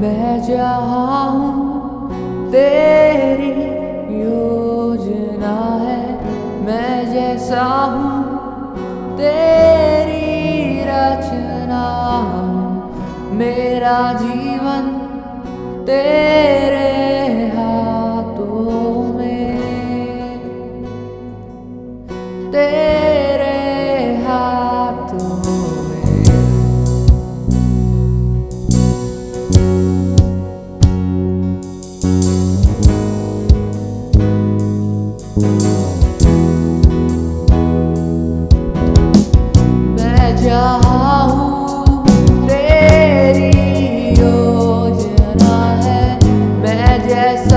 मैं जहाँ हूँ तेरी योजना है, मैं जैसा हूँ तेरी रचना हूँ। मेरा जीवन तेरे हाथों में, तेरे हाथों में। मैं जहाँ हूँ तेरी योजना है, मैं जैसा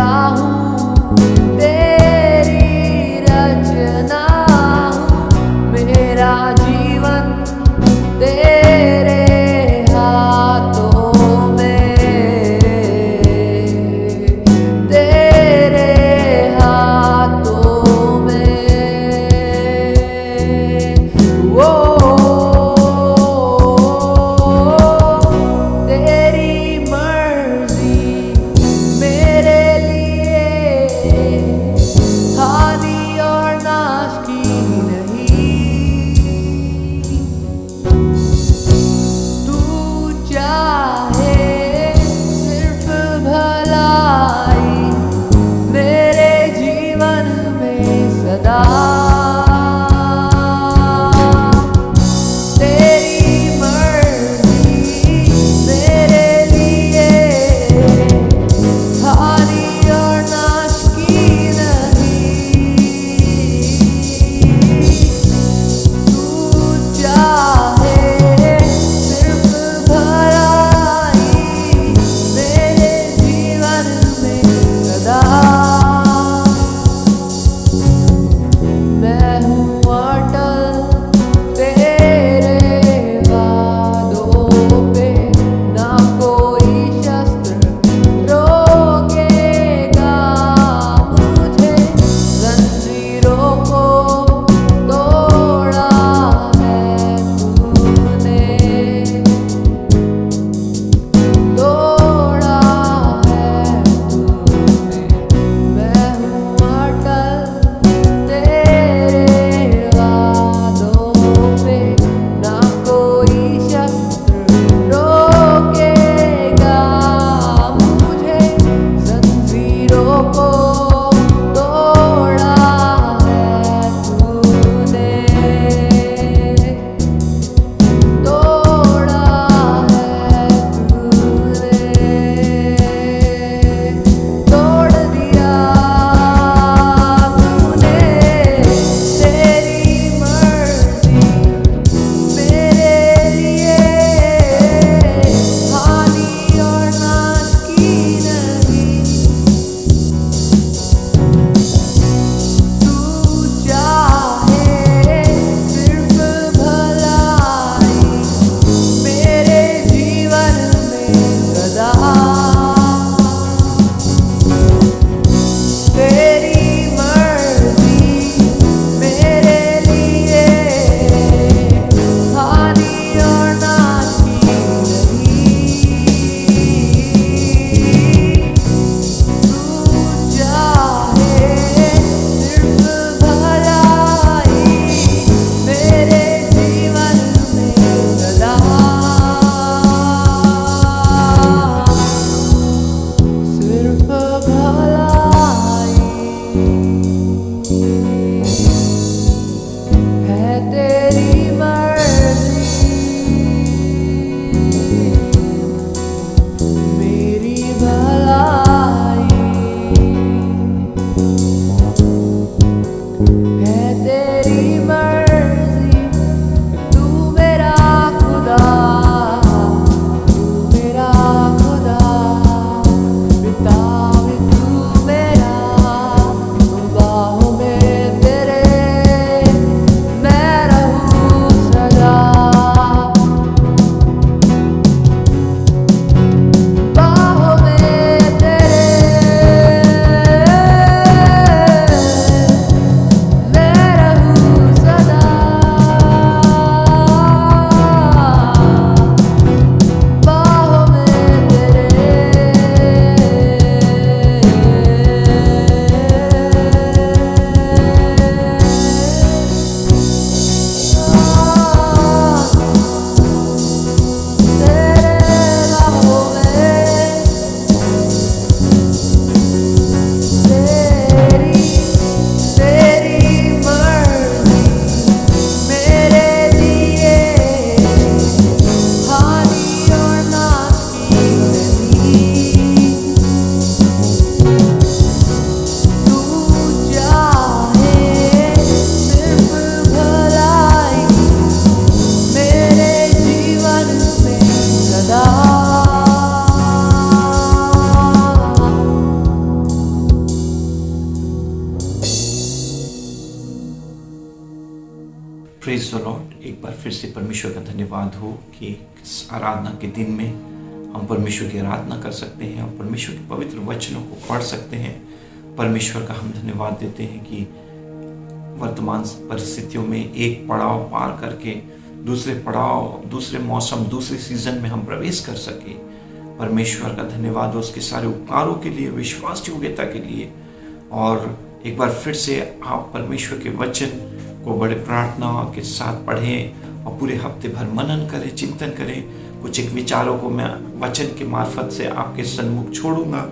प्रेज द लॉर्ड। एक बार फिर से परमेश्वर का धन्यवाद हो कि इस आराधना के दिन में हम परमेश्वर की आराधना कर सकते हैं और परमेश्वर के पवित्र वचनों को पढ़ सकते हैं। परमेश्वर का हम धन्यवाद देते हैं कि वर्तमान परिस्थितियों में एक पड़ाव पार करके दूसरे पड़ाव, दूसरे मौसम, दूसरे सीजन में हम प्रवेश कर सके। परमेश्वर का धन्यवाद हो उसके सारे उपकारों के लिए, विश्वास योग्यता के लिए। और एक बार फिर से आप परमेश्वर के वचन को बड़े प्रार्थना के साथ पढ़ें और पूरे हफ्ते भर मनन करें, चिंतन करें। कुछ एक विचारों को मैं वचन के मार्फत से आपके सन्मुख छोड़ूंगा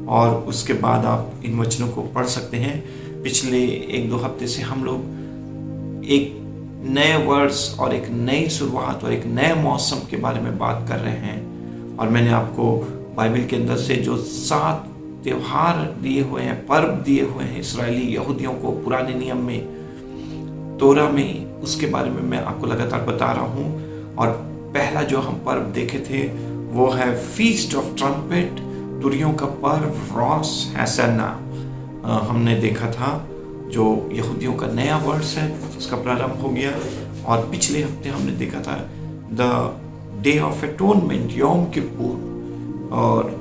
और उसके बाद आप इन वचनों को पढ़ सकते हैं। पिछले 1-2 हफ्ते से हम लोग एक नए वर्ष और एक नई शुरुआत और एक नए मौसम के बारे में बात कर रहे हैं। और मैंने आपको बाइबल के अंदर से जो 7 त्योहार दिए हुए हैं, पर्व दिए हुए हैं इस्राएली यहूदियों को पुराने नियम में, तोरा में, उसके बारे में मैं आपको लगातार बता रहा हूँ। और पहला जो हम पर्व देखे थे वो है फीस्ट ऑफ ट्रम्पेट, तुरियों का पर्व, रॉस हैसना हमने देखा था, जो यहूदियों का नया वर्ष है जिसका प्रारंभ हो गया। और पिछले हफ्ते हमने देखा था द डे ऑफ एटोनमेंट, यौम किपुर। और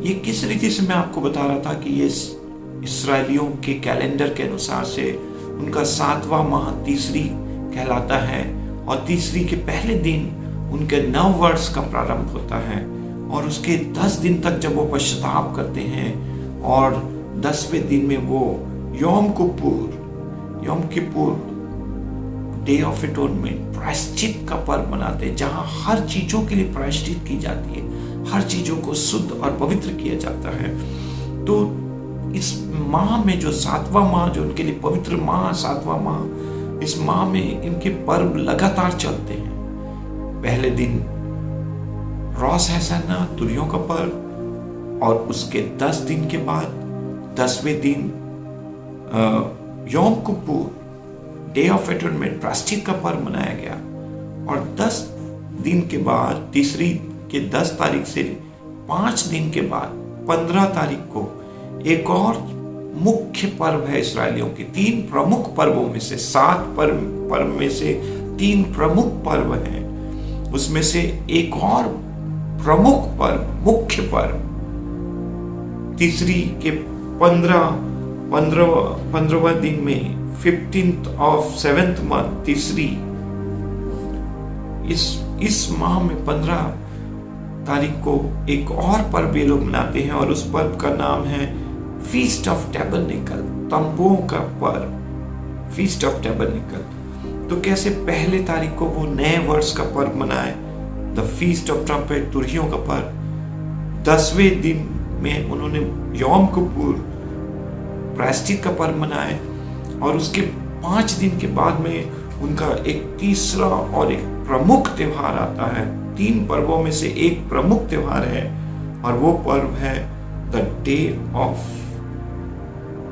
ये किस रीति से मैं आपको बता रहा था कि ये इस्राएलियों के कैलेंडर के अनुसार से उनका 7वां माह तीसरी कहलाता है और तीसरी के पहले दिन उनके नव वर्ष का प्रारंभ होता है। और उसके 10 दिन तक जब वो पश्चाताप करते हैं और 10वें दिन में वो यौम किपुर डे ऑफ एटोनमेंट, प्रायश्चित का पर्व मनाते हैं, जहां हर चीजों के लिए प्रायश्चित की जाती है, हर चीजों को शुद्ध और पवित्र किया जाता है। तो इस माह में जो 7वां माह, जो उनके लिए पवित्र माह, 7वां माह, इस माह में इनके पर्व लगातार चलते हैं। पहले दिन रॉस हैसना, तुरियों का पर्व, और उसके 10 दिन के बाद 10वें दिन यौम किपुर, डे ऑफ एटोनमेंट, प्रायश्चित का पर्व मनाया गया। और 10 दिन के बाद, तीसरी के 10 तारीख से 5 दिन के बाद 15 तारीख को एक और मुख्य पर्व है इस्राएलियों के। 3 प्रमुख पर्वों में से, 7 पर्व में से 3 प्रमुख पर्व हैं। उसमें से एक और प्रमुख पर्व, मुख्य पर्व, तीसरी के 15वां दिन में 15th of 7th month, तीसरी, इस माह में 15 तारीख को एक और पर्व ये लोग मनाते हैं और उस पर्व का नाम है फीस्ट ऑफ टैबरनेकल, तंबुओं का पर्व, फीस्ट ऑफ टैबरनेकल। तो कैसे पहले तारीख को वो नए वर्ष का पर्व मनाए, द फीस्ट ऑफ ट्रम्पेट, तुरहियों का पर्व। 10वें दिन में उन्होंने यौम किपुर, प्रायश्चित का पर्व मनाए। और उसके 5 दिन के बाद में उनका एक तीसरा और एक प्रमुख त्योहार आता है। 3 पर्वों में से एक प्रमुख त्योहार है और वो पर्व है the day of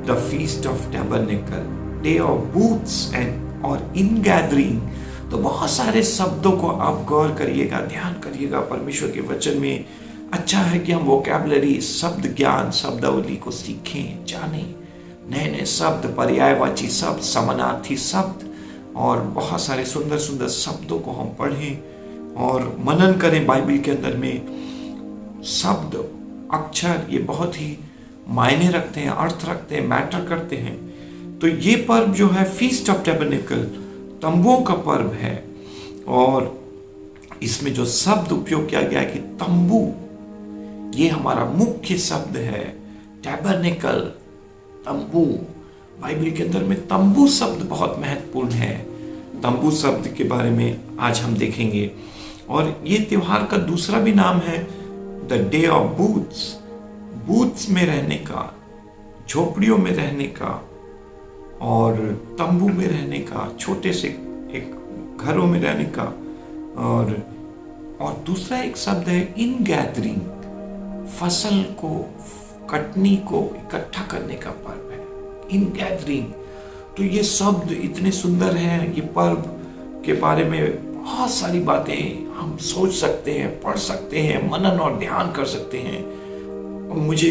the feast of tabernacle, day of booths and और इन गैदरिंग। तो बहुत सारे शब्दों को आप गौर करिएगा, ध्यान करिएगा परमेश्वर के वचन में। अच्छा है कि हम वोकैबुलरी, शब्द ज्ञान, शब्दावली को सीखें, जानें, नए नए शब्द, पर्यायवाची शब्द, समानार्थी शब्द और बहुत सारे सुंदर सुंदर शब्दों को हम पढ़ें और मनन करें। बाइबल के अंदर में शब्द, अक्षर, ये बहुत ही मायने रखते हैं, अर्थ रखते हैं, मैटर करते हैं। तो ये पर्व जो है फीस्ट ऑफ टैबरनेकल, तंबुओं का पर्व है। और इसमें जो शब्द उपयोग किया गया है कि तंबू, ये हमारा मुख्य शब्द है। टैबरनेकल, तंबू, बाइबल के अंदर में तंबू शब्द बहुत महत्वपूर्ण है। तंबू शब्द के बारे में आज हम देखेंगे। और ये त्योहार का दूसरा भी नाम है the day of booths, booths में रहने का, झोपड़ियों में रहने का और तंबू में रहने का, छोटे से एक घरों में रहने का। और दूसरा एक शब्द है इन गैदरिंग, फसल को, कटनी को इकट्ठा करने का पर्व है, इन गैदरिंग। तो ये शब्द इतने सुंदर हैं, ये पर्व के बारे में बहुत सारी बातें हम सोच सकते हैं, पढ़ सकते हैं, मनन और ध्यान कर सकते हैं। मुझे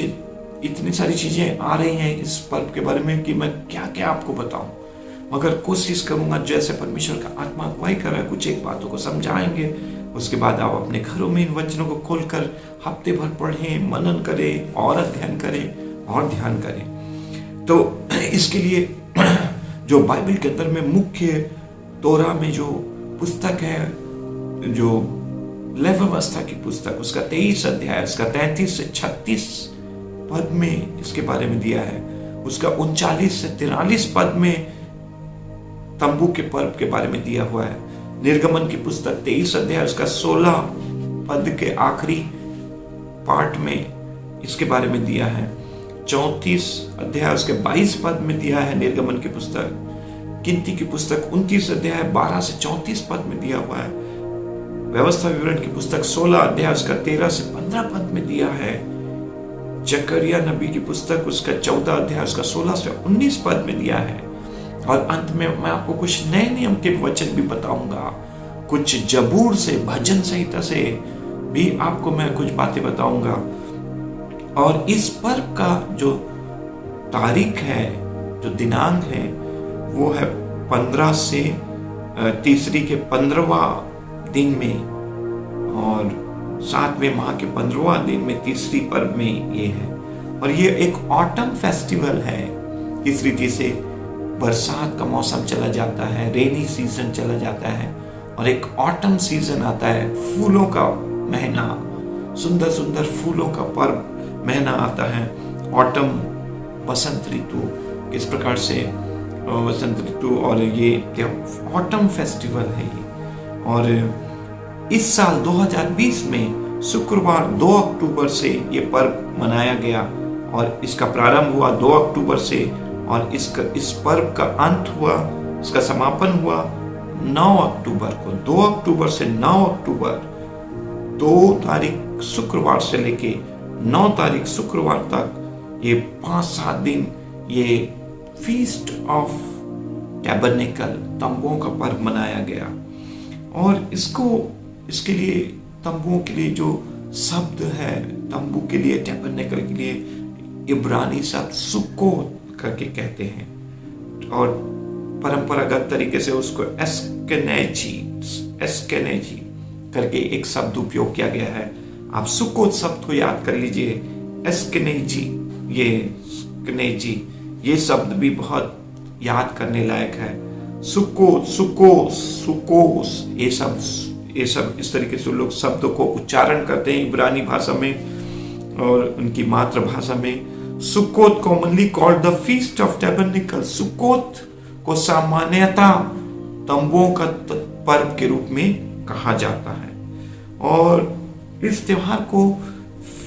इतनी सारी चीजें आ रही हैं इस पर्व के बारे में कि मैं क्या क्या आपको बताऊं। मगर कोशिश करूंगा जैसे परमेश्वर का आत्मा अगुवाई कर रहा है, कुछ एक बातों को समझाएंगे, उसके बाद आप अपने घरों में इन वचनों को खोलकर हफ्ते भर पढ़ें, मनन करें और अध्ययन करें और ध्यान करें। तो इसके लिए जो बाइबल के अंदर में मुख्य तोरा में जो पुस्तक है, जो लेव्यवस्था की पुस्तक, उसका 23 अध्याय, उसका 33 से 36 पद में इसके बारे में दिया है। उसका 39 से 43 पद में तंबू के पर्व के बारे में दिया हुआ है। निर्गमन की पुस्तक 23 अध्याय, उसका 16 पद के आखिरी पार्ट में इसके बारे में दिया है। 34 अध्याय उसके 22 पद में दिया है निर्गमन की पुस्तक। गिनती की पुस्तक 29 अध्याय 12 से 34 पद में दिया हुआ है। व्यवस्था विवरण की पुस्तक 16 अध्याय उसका 13 से 15 पद में दिया है। जकरिया नबी की पुस्तक उसका 14 अध्याय उसका 16 से 19 पद में दिया है। और अंत में मैं आपको कुछ नए नियम के वचन भी बताऊंगा, कुछ जबूर से, भजन संहिता से भी आपको मैं कुछ बातें बताऊंगा। और इस पर्व का जो तारीख है, जो दिनांक है, वो है 15 से तीसरी के 15वां दिन में, और 7वें माह के 15वां दिन में तीसरी पर्व में ये है। और ये एक ऑटम फेस्टिवल है। इस रीति से बरसात का मौसम चला जाता है, रेनी सीजन चला जाता है, और एक ऑटम सीजन आता है, फूलों का महीना, सुंदर सुंदर फूलों का पर्व महीना आता है, ऑटम, बसंत ऋतु। इस प्रकार से बसंत ऋतु, और ये ऑटम फेस्टिवल है ये। और इस साल 2020 में शुक्रवार 2 अक्टूबर से ये पर्व मनाया गया, और इसका प्रारंभ हुआ 2 अक्टूबर से, और इस पर्व का अंत हुआ, इसका समापन हुआ 9 अक्टूबर को। 2 अक्टूबर से 9 अक्टूबर, 2 तारीख शुक्रवार से लेके 9 तारीख शुक्रवार तक, ये 5-7 दिन ये फीस्ट ऑफ टैबरनेकल, तंबुओं का पर्व मनाया गया। और इसके लिए, तंबुओं के लिए जो शब्द है, तंबू के लिए, टैबरनेकल के लिए इब्रानी शब्द सुक्कोत करके कहते हैं, और परंपरागत तरीके से उसको एस्केनेजी करके एक शब्द उपयोग किया गया है। आप सुक्कोत शब्द को याद कर लीजिए, एस्केनेजी, ये शब्द भी बहुत याद करने लायक है। सुक्कोत, सुकोस, ये सब इस तरीके से लोग शब्दों को उच्चारण करते हैं इब्रानी भाषा में और उनकी मातृभाषा में। Sukkot commonly called the feast of tabernacle, Sukkot को सामान्यतः तंबुओं का पर्व के रूप में कहा जाता है। और इस त्योहार को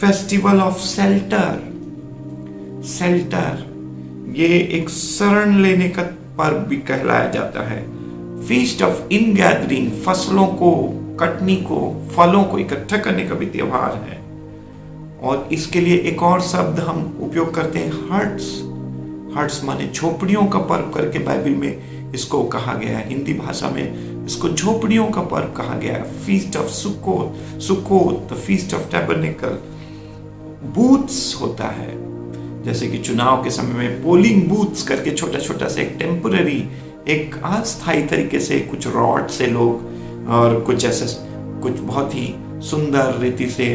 फेस्टिवल ऑफ शेल्टर, ये एक शरण लेने का पर्व भी कहलाया जाता है। फीस्ट ऑफ इन गैदरिंग, फसलों को, कटनी को, फलों को इकट्ठा करने का भी त्योहार है। और इसके लिए एक और शब्द हम उपयोग करते हैं, हर्ट्स माने झोपड़ियों का पर्व करके बाइबल में इसको कहा गया है। हिंदी भाषा में इसको झोपड़ियों का पर्व कहा गया है। Feast of Succoth, the feast of tabernacle. Booths होता है, जैसे कि चुनाव के समय में पोलिंग बूथ्स करके छोटा छोटा सा एक टेम्पररी, एक अस्थायी तरीके से कुछ रॉड से लोग, और कुछ ऐसे कुछ बहुत ही सुंदर रीति से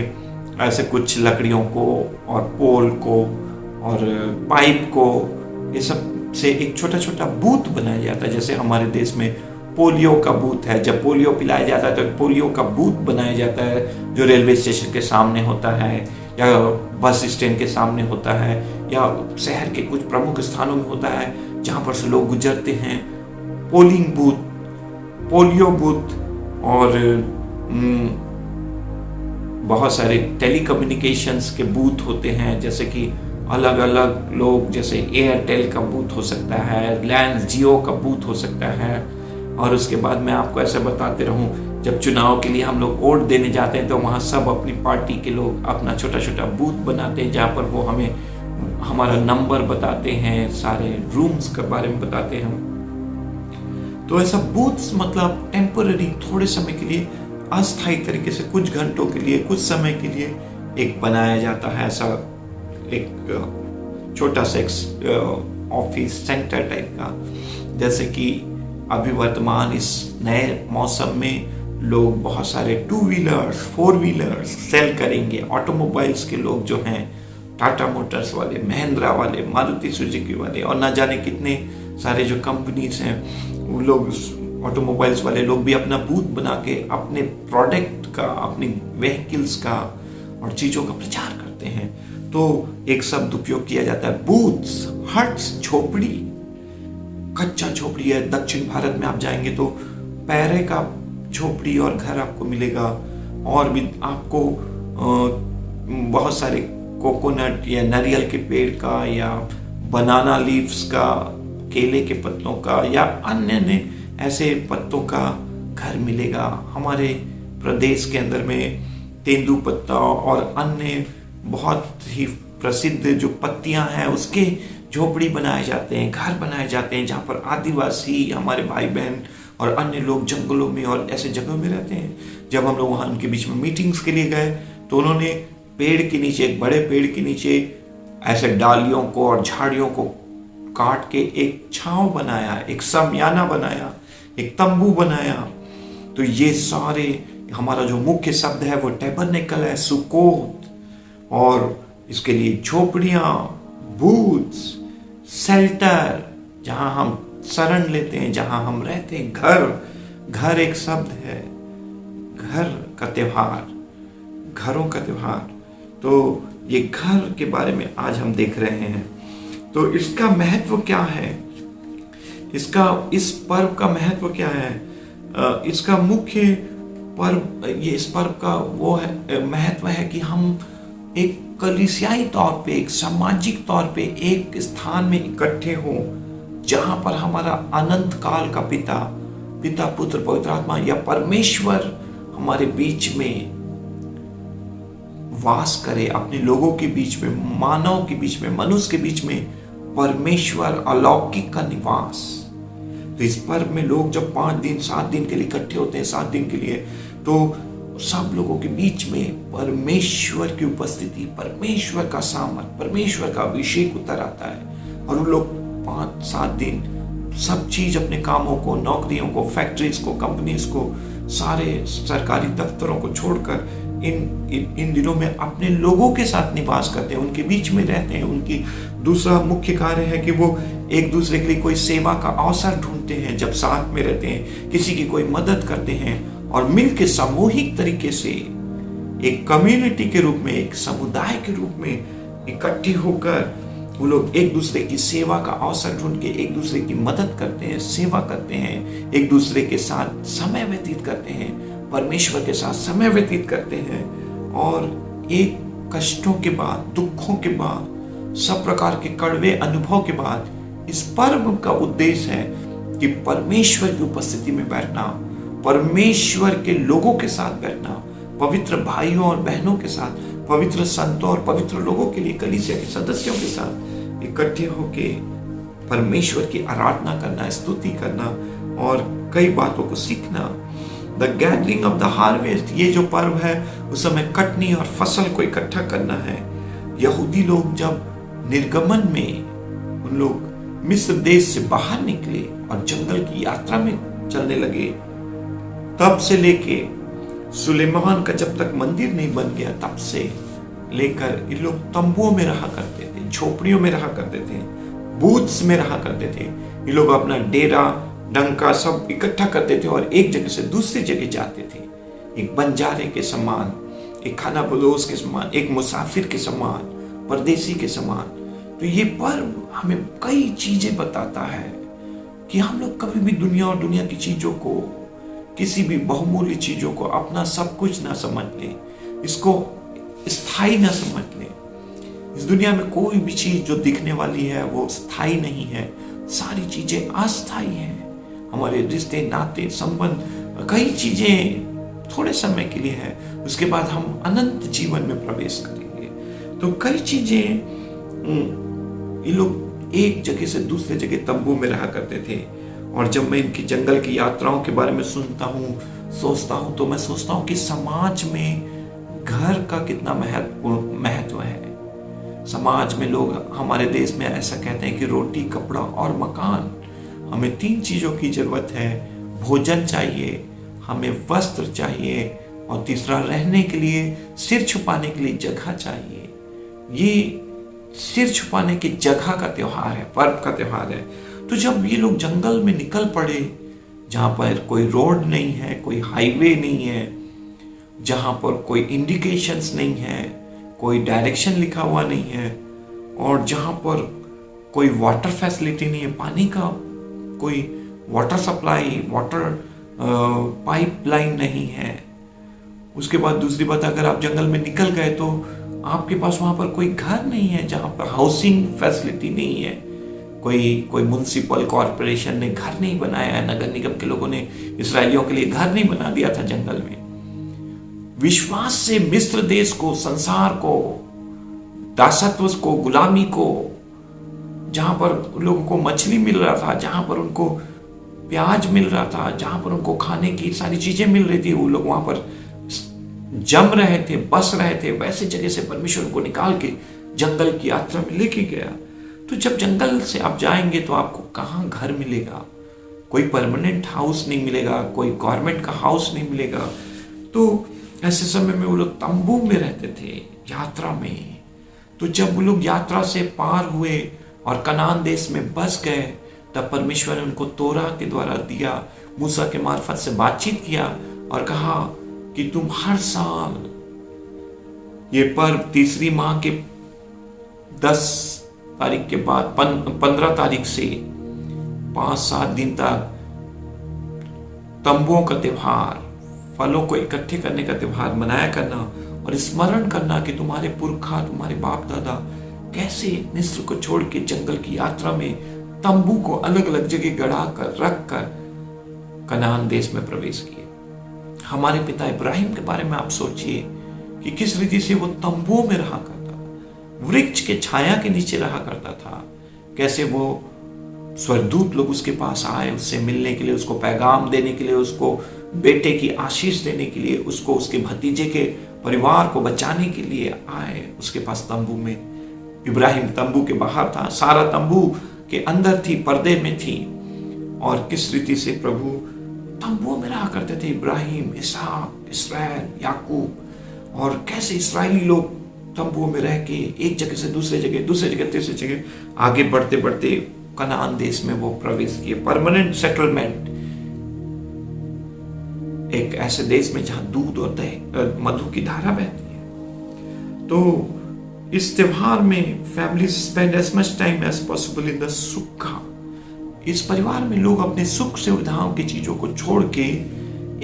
ऐसे कुछ लकड़ियों को और पोल को और पाइप को, ये सब से एक छोटा छोटा बूथ बनाया जाता है। जैसे हमारे देश में पोलियो का बूथ है, जब पोलियो पिलाया जाता है तो पोलियो का बूथ बनाया जाता है, जो रेलवे स्टेशन के सामने होता है, या बस स्टैंड के सामने होता है, या शहर के कुछ प्रमुख स्थानों में होता है जहाँ पर से लोग गुजरते हैं। पोलिंग बूथ, पोलियो बूथ, और बहुत सारे टेलीकम्युनिकेशंस के बूथ होते हैं, जैसे कि अलग अलग लोग, जैसे एयरटेल का बूथ हो सकता है, रिलायंस जियो का बूथ हो सकता है। और उसके बाद मैं आपको ऐसे बताते रहूं, जब चुनाव के लिए हम लोग वोट देने जाते हैं तो वहाँ सब अपनी पार्टी के लोग अपना छोटा छोटा बूथ बनाते हैं, जहाँ पर वो हमें हमारा नंबर बताते हैं, सारे रूम्स के बारे में बताते हैं। तो ऐसा बूथ्स मतलब टेम्पररी, थोड़े समय के लिए, अस्थायी तरीके से, कुछ घंटों के लिए, कुछ समय के लिए एक बनाया जाता है। ऐसा एक छोटा सा ऑफिस सेंटर टाइप का। जैसे कि अभी वर्तमान इस नए मौसम में लोग बहुत सारे 2 व्हीलर्स 4 व्हीलर्स सेल करेंगे। ऑटोमोबाइल्स के लोग जो हैं, टाटा मोटर्स वाले, महिंद्रा वाले, मारुति सुजुकी वाले और ना जाने कितने सारे जो कंपनीज हैं, वो लोग ऑटोमोबाइल्स वाले लोग भी अपना बूथ बना के अपने प्रोडक्ट का, अपनी व्हीकल्स का और चीज़ों का प्रचार करते हैं। तो एक शब्द उपयोग किया जाता है बूथ्स, हट्स, झोपड़ी। कच्चा झोपड़ी है, दक्षिण भारत में आप जाएंगे तो पैरे का झोपड़ी और घर आपको मिलेगा। और भी आपको बहुत सारे कोकोनट या नारियल के पेड़ का या बनाना लीव्स का, केले के पत्तों का या अन्य ऐसे पत्तों का घर मिलेगा। हमारे प्रदेश के अंदर में तेंदू पत्ता और अन्य बहुत ही प्रसिद्ध जो पत्तियां हैं उसके झोपड़ी बनाए जाते हैं, घर बनाए जाते हैं, जहाँ पर आदिवासी हमारे भाई बहन और अन्य लोग जंगलों में और ऐसे जगहों में रहते हैं। जब हम लोग वहाँ उनके बीच में मीटिंग्स के लिए गए तो उन्होंने पेड़ के नीचे, एक बड़े पेड़ के नीचे ऐसे डालियों को और झाड़ियों को काट के एक छांव बनाया, एक शामियाना बनाया, एक तंबू बनाया। तो ये सारे, हमारा जो मुख्य शब्द है वो टैबरनेकल है, सुकोत, और इसके लिए झोपड़ियाँ, बूथ्स, शेल्टर, जहाँ हम शरण लेते हैं, जहाँ हम रहते हैं। घर एक शब्द है, घर का त्योहार, घरों का त्योहार। तो ये घर के बारे में आज हम देख रहे हैं। तो इसका महत्व क्या है, इस पर्व का महत्व क्या है? इसका मुख्य पर्व, ये इस पर्व का वो है, महत्व है कि हम एक कलीसियाई तौर पे, एक सामाजिक तौर पे एक स्थान में इकट्ठे हों, जहां पर हमारा अनंत काल का पिता, पुत्र, पवित्र आत्मा या परमेश्वर हमारे बीच में वास करे, अपने लोगों के बीच में, मानव के बीच में, मनुष्य के बीच में परमेश्वर अलौकिक का निवास। तो इस पर्व में लोग जब 5 दिन 7 दिन के लिए इकट्ठे होते हैं, 7 दिन के लिए, तो सब लोगों के बीच में परमेश्वर की उपस्थिति, परमेश्वर का सामर्थ, परमेश्वर का अभिषेक उतर आता है। और उन लोग 5-7 दिन सब चीज, अपने कामों को, नौकरियों को, फैक्ट्रीज को, कंपनीज को, सारे सरकारी दफ्तरों को छोड़कर इन दिनों में अपने लोगों के साथ निवास करते हैं, उनके बीच में रहते हैं। उनकी दूसरा मुख्य कार्य है कि वो एक दूसरे के लिए कोई सेवा का अवसर ढूंढते हैं। जब साथ में रहते हैं, किसी की कोई मदद करते हैं और मिलकर सामूहिक तरीके से एक कम्युनिटी के रूप में, एक समुदाय के रूप में इकट्ठे होकर वो लोग एक दूसरे की सेवा का अवसर ढूंढ के एक दूसरे की मदद करते हैं, सेवा करते हैं, एक दूसरे के साथ समय व्यतीत करते हैं, परमेश्वर के साथ समय व्यतीत करते हैं। और एक कष्टों के बाद, दुखों के बाद, सब प्रकार के कड़वे अनुभव के बाद इस पर्व का उद्देश्य है कि परमेश्वर की उपस्थिति में बैठना, परमेश्वर के लोगों के साथ बैठना, पवित्र भाइयों और बहनों के साथ, पवित्र संतों और पवित्र लोगों के लिए, कलीसिया के सदस्यों के साथ इकट्ठे होके परमेश्वर की आराधना करना, स्तुति करना और कई बातों को सीखना। The gathering of the harvest, ये जो पर्व है उस समय कटनी और फसल को इकट्ठा करना है। यहूदी लोग जब निर्गमन में, उन लोग मिस्र देश से बाहर निकले और जंगल की यात्रा में चलने लगे, तब से लेके सुलेमान का जब तक मंदिर नहीं बन गया, तब से लेकर ये लोग तंबुओं में रहा करते थे, झोपड़ियों में रहा करते थे, बूथ्स में रहा करते थे। ये लोग अपना डेरा डंका सब इकट्ठा करते थे और एक जगह से दूसरी जगह जाते थे, एक बंजारे के समान, एक खाना बदोश के समान, एक मुसाफिर के समान, परदेसी के समान। तो ये पर्व हमें कई चीजें बताता है कि हम लोग कभी भी दुनिया और दुनिया की चीजों को, किसी भी बहुमूल्य चीजों को अपना सब कुछ ना समझ ले, इसको स्थायी ना समझ ले। इस दुनिया में कोई भी चीज जो दिखने वाली है वो स्थायी नहीं है, सारी चीजें अस्थायी हैं। हमारे रिश्ते, नाते, संबंध, कई चीजें थोड़े समय के लिए है, उसके बाद हम अनंत जीवन में प्रवेश करेंगे। तो कई चीजें, ये लोग एक जगह से दूसरे जगह तंबू में रहा करते थे। और जब मैं इनकी जंगल की यात्राओं के बारे में सुनता हूँ, सोचता हूँ, तो मैं सोचता हूँ कि समाज में घर का कितना महत्व है। समाज में लोग, हमारे देश में ऐसा कहते हैं कि रोटी, कपड़ा और मकान। हमें 3 चीज़ों की ज़रूरत है। भोजन चाहिए, हमें वस्त्र चाहिए, और तीसरा रहने के लिए, सिर छुपाने के लिए जगह चाहिए। ये सिर छुपाने की जगह का त्योहार है, पर्व का त्योहार है। तो जब ये लोग जंगल में निकल पड़े, जहाँ पर कोई रोड नहीं है, कोई हाईवे नहीं है, जहाँ पर कोई इंडिकेशंस नहीं है, कोई डायरेक्शन लिखा हुआ नहीं है, और जहाँ पर कोई वाटर फैसिलिटी नहीं है, पानी का कोई वाटर सप्लाई, वाटर पाइपलाइन नहीं है। उसके बाद दूसरी बात, अगर आप जंगल में निकल गए तो आपके पास वहाँ पर कोई घर नहीं है, जहाँ पर हाउसिंग फैसिलिटी नहीं है, कोई म्युनिसिपल कॉरपोरेशन ने घर नहीं बनाया है, नगर निगम के लोगों ने इस्राएलियों के लिए घर नहीं बना दिया था जंगल में। विश्वास से मिस्र देश को, संसार को, दासत्व को, गुलामी को, जहां पर लोगों को मछली मिल रहा था, जहां पर उनको प्याज मिल रहा था, जहां पर उनको खाने की सारी चीजें मिल रही थी, वो लोग वहां पर जम रहे थे, बस रहे थे, वैसे जगह से परमेश्वर उनको निकाल के जंगल की यात्रा में लेके गया। तो जब जंगल से आप जाएंगे तो आपको कहाँ घर मिलेगा? कोई परमानेंट हाउस नहीं मिलेगा, कोई गवर्नमेंट का हाउस नहीं मिलेगा। तो ऐसे समय में वो लोग तंबू में रहते थे यात्रा में। तो जब वो लोग यात्रा से पार हुए और कनान देश में बस गए, तब परमेश्वर ने उनको तोरा के द्वारा दिया, मूसा के मार्फत से बातचीत किया और कहा कि तुम हर साल ये पर्व तीसरी माह के 10 तारीख के बाद 15 तारीख से 5-7 दिन तक तंबुओं का त्योहार, फलों को इकट्ठे करने का त्योहार मनाया करना और स्मरण करना कि तुम्हारे पुरखा, तुम्हारे बाप दादा कैसे मिस्र को छोड़ के जंगल की यात्रा में तंबू को अलग अलग जगह गड़ा कर रख कर कनान देश में प्रवेश किए। हमारे पिता इब्राहिम के बारे में आप सोचिए कि किस रीति से वो तंबुओं में रहा करता था, वृक्ष के छाया के नीचे रहा करता था। कैसे वो स्वर्गदूत लोग उसके पास आए, उससे मिलने के लिए, उसको पैगाम देने के लिए, उसको बेटे की आशीष देने के लिए, उसको उसके भतीजे के परिवार को बचाने के लिए आए उसके पास तंबू में। इब्राहिम तंबू के बाहर था, सारा तंबू के अंदर थी, पर्दे में थी। और किस रीति से प्रभु तंबुओं में रहा करते थे, इब्राहिम, इसहाक, इसराइल, याकूब। और कैसे इस्राएली लोग तंबुओं में रह के एक जगह से दूसरे जगह तीसरी जगह आगे बढ़ते बढ़ते कनान देश में वो प्रवेश किए। परमानेंट सेटलमेंट, एक ऐसे देश में जहां दूध और दही, मधु की धारा बहती है। तो इस त्योहार में family spend as much time as possible in the sukkah. इस परिवार में लोग अपने सुख सुविधाओं की चीजों को छोड़ के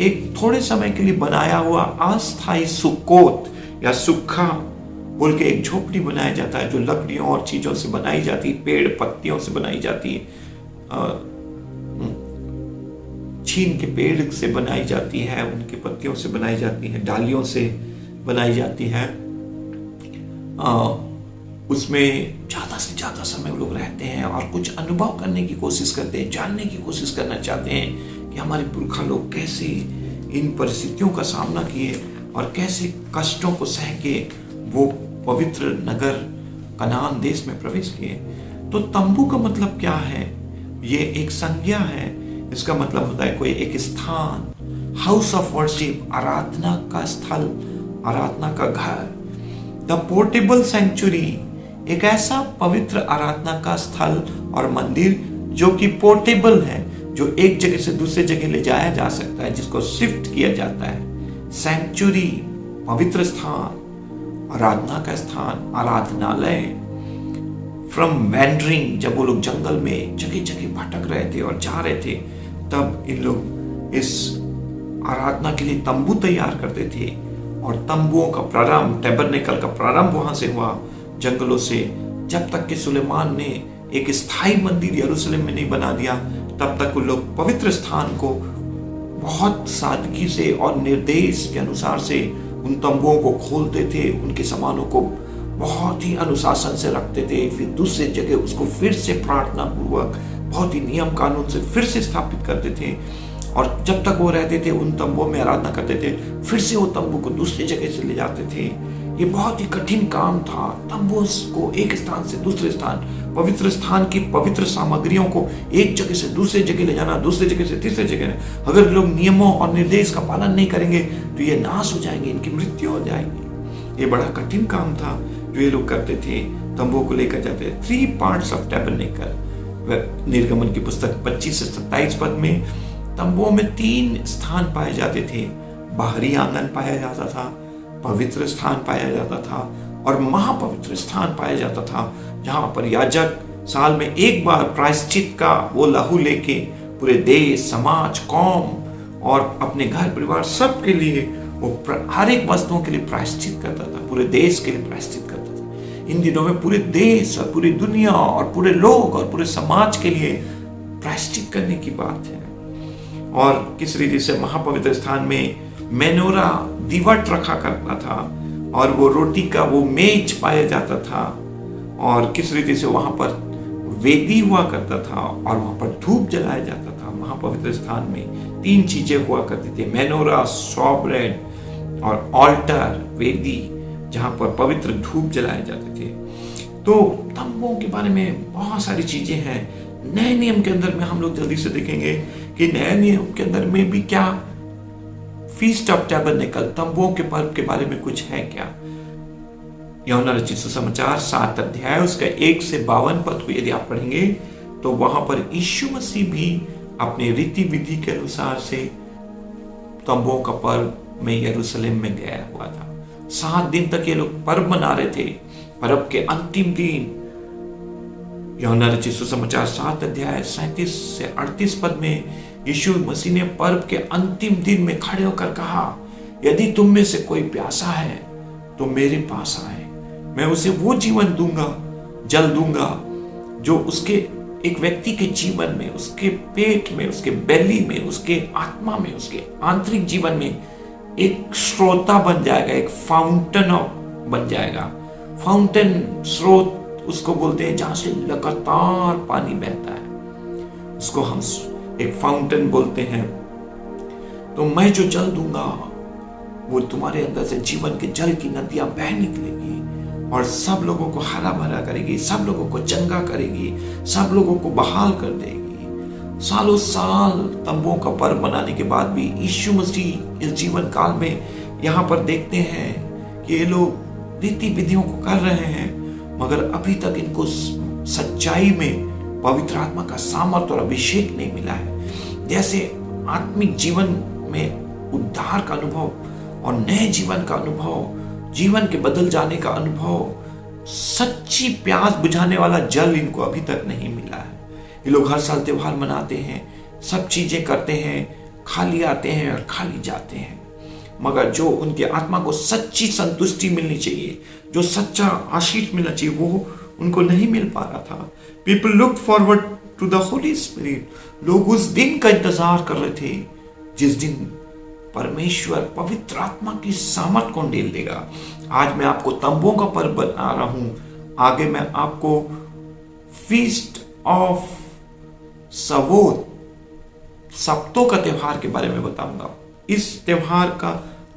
एक थोड़े समय के लिए बनाया हुआ अस्थायी सुक्कोत या सुक्खा बोल के एक झोपड़ी बनाया जाता है, जो लकड़ियों और चीजों से बनाई जाती है, पेड़ पत्तियों से बनाई जाती है, छीन के पेड़ से बनाई जाती है, उनकी पत्तियों से बनाई जाती है, डालियों से बनाई जाती है। उसमें ज्यादा से ज्यादा समय वो लोग रहते हैं और कुछ अनुभव करने की कोशिश करते हैं, जानने की कोशिश करना चाहते हैं कि हमारे पुरखा लोग कैसे इन परिस्थितियों का सामना किए और कैसे कष्टों को सह के वो पवित्र नगर कनान देश में प्रवेश किए। तो तंबू का मतलब क्या है? ये एक संज्ञा है। इसका मतलब होता है कोई एक स्थान, हाउस ऑफ वर्शिप, आराधना का स्थल, आराधना का घर। द पोर्टेबल सेंचुरी, एक ऐसा पवित्र आराधना का स्थल और मंदिर जो कि पोर्टेबल है, जो एक जगह से दूसरे जगह ले जाया जा सकता है, जिसको शिफ्ट किया जाता है। सेंचुरी, पवित्र स्थान, आराधना का स्थान, आराधनालय। फ्रॉम वैंडरिंग, जब वो लोग जंगल में जगह जगह भटक रहे थे और जा रहे थे, तब इन लोग इस आराधना के लिए तंबू तैयार करते थे। और तंबुओं का प्रारंभ, टैबरनेकल का प्रारंभ वहां से हुआ, जंगलों से। जब तक कि सुलेमान ने एक स्थायी मंदिर यरूशलेम में नहीं बना दिया, तब तक वो लोग पवित्र स्थान को बहुत सादगी से और निर्देश के अनुसार से उन तंबुओं को खोलते थे, उनके सामानों को बहुत ही अनुशासन से रखते थे, फिर दूसरे जगह उसको फिर से प्रार्थना पूर्वक बहुत ही नियम कानून से फिर से स्थापित करते थे। और जब तक वो रहते थे उन तंबुओं में आराधना करते थे, फिर से वो तंबू को दूसरी जगह से ले जाते थे। ये बहुत ही कठिन काम था। तंबू को एक स्थान से दूसरे स्थान, पवित्र स्थान की पवित्र सामग्रियों को एक जगह से दूसरे जगह ले जाना, दूसरे जगह से तीसरे जगह। अगर लोग नियमों और निर्देश का पालन नहीं करेंगे तो ये नाश हो जाएंगे, इनकी मृत्यु हो जाएगी। ये बड़ा कठिन काम था जो ये लोग करते थे, तंबू को लेकर जाते थे। 3 पार्ट्स ऑफ टैबरनेकल। निर्गमन की पुस्तक 25 से 27 पद में तंबुओं में 3 स्थान पाए जाते थे। बाहरी आंगन पाया जाता था, पवित्र स्थान पाया जाता था और महापवित्र स्थान पाया जाता था, जहां पर याजक साल में एक बार प्रायश्चित का वो लहू लेके पूरे देश, समाज, कौम और अपने घर परिवार सब के लिए वो हर एक वस्तुओं के लिए प्रायश्चित करता था, पूरे देश के लिए प्रायश्चित करता था। इन दिनों में पूरे देश और पूरी दुनिया और पूरे लोग और पूरे समाज के लिए प्रायश्चित करने की बात है। और किस रीति से महापवित्र स्थान में मेनोरा दीवट रखा करता था और वो रोटी का वो मेज पाया जाता था, और किस रीति से वहां पर वेदी हुआ करता था और वहां पर धूप जलाया जाता था। महापवित्र स्थान में 3 चीजें हुआ करती थी, मेनोरा, शॉब्रेड और ऑल्टर, वेदी, जहां पर पवित्र धूप जलाए जाते थे। तो तंबुओं के बारे में बहुत सारी चीजें हैं। नए नियम के अंदर में हम लोग जल्दी से देखेंगे कि नए नियम के अंदर में भी क्या फीस्ट ऑफ टैबरनेकल, तंबुओं के पर्व के बारे में कुछ है क्या। यूहन्ना रचित सुसमाचार 7 अध्याय उसका 1 से 52 पद को यदि आप पढ़ेंगे तो वहां पर यीशु मसीह भी अपने रीति विधि के अनुसार से तंबुओं का पर्व में यरूशलेम में गया हुआ था। 7 दिन तक ये लोग पर्व मना रहे थे। पर्व के अंतिम दिन यूहन्ना रचित सुसमाचार 7 अध्याय 37 से 38 पद में यीशु मसीह ने पर्व के अंतिम दिन में खड़े होकर कहा, यदि तुम में से कोई प्यासा है तो मेरे पास आए, मैं उसे वो जीवन दूंगा, जल दूंगा जो उसके एक व्यक्ति के जीवन में, उसके पेट में, उसके बेली में, उसके आत्मा में, उसके आंतरिक जीवन में एक स्रोता बन जाएगा, एक फाउंटेन बन जाएगा। फाउंटेन, स्रोत उसको बोलते हैं जहां से लगातार पानी बहता है, उसको हम एक फाउंटेन बोलते हैं। तो मैं जो जल दूंगा वो तुम्हारे अंदर से जीवन के जल की नदियां बह निकलेगी और सब लोगों को हरा भरा करेगी, सब लोगों को चंगा करेगी, सब लोगों को बहाल कर देगी। सालों साल तंबुओं का पर्व बनाने के बाद भी यीशु मसीह इस जीवन काल में यहाँ पर देखते हैं कि ये लोग रीति विधियों को कर रहे हैं, मगर अभी तक इनको सच्चाई में पवित्र आत्मा का सामर्थ्य और अभिषेक नहीं मिला है। जैसे आत्मिक जीवन में उद्धार का अनुभव और नए जीवन का अनुभव, जीवन के बदल जाने का अनुभव, सच्ची प्यास बुझाने वाला जल इनको अभी तक नहीं मिला है। ये लोग हर साल त्योहार मनाते हैं, सब चीजें करते हैं, खाली आते हैं और खाली जाते हैं, मगर जो उनकी आत्मा को सच्ची संतुष्टि मिलनी चाहिए, जो सच्चा आशीष मिलना चाहिए, वो उनको नहीं मिल पा रहा था। People look forward to the Holi spirit. लोग उस दिन का इंतजार कर रहे थे जिस दिन परमेश्वर पवित्र आत्मा की सामर्थ को ढेल देगा। आज मैं आपको तंबुओं का पर्व बता रहा हूं, आगे मैं आपको फीस्ट ऑफ सवोत, सप्तों का त्योहार के बारे में बताऊंगा। इस त्योहार का